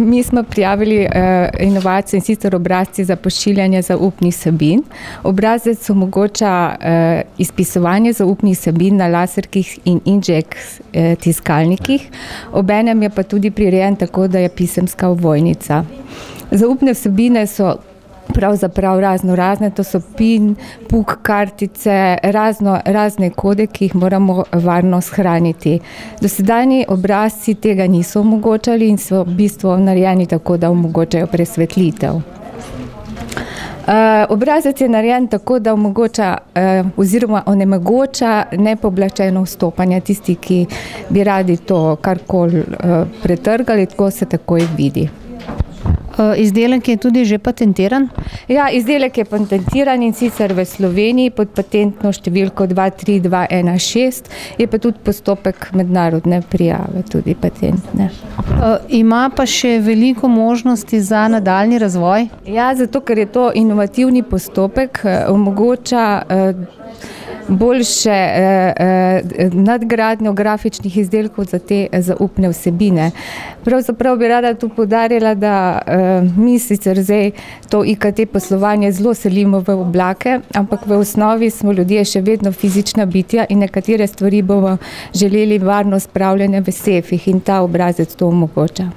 Mi smo prijavili inovacijo, in sicer obrazci za pošiljanje zaupnih vsebin. Obrazec omogoča izpisovanje zaupnih vsebin na laserkih in inkjet tiskalnikih. Obenem je pa tudi prirejen tako, da je pisemska ovojnica. Zaupne vsebine so pravzaprav razne, to so PIN, PUK kartice, razne kode, ki jih moramo varno shraniti. Dosedanji obrazci tega niso omogočali in so v bistvu narejeni tako, da omogočajo presvetlitev. Obrazec je narejen tako, da omogoča oziroma onemogoča nepooblaščeno vstopanje. Tisti, ki bi radi to karkoli pretrgali, tako se takoj vidi. Izdelek je tudi že patentiran? Ja, izdelek je patentiran, in sicer v Sloveniji pod patentno številko 23216, je pa tudi postopek mednarodne prijave, tudi patentne. Ima pa še veliko možnosti za nadaljnji razvoj? Ja, zato ker je to inovativni postopek, omogoča boljše nadgradnjo grafičnih izdelkov za te zaupne vsebine. Pravzaprav bi rada tu poudarila, da mi sicer zdaj to IKT poslovanje zelo selimo v oblake, ampak v osnovi smo ljudje še vedno fizična bitja in nekatere stvari bomo želeli varno spravljene v sefih, in ta obrazec to omogoča.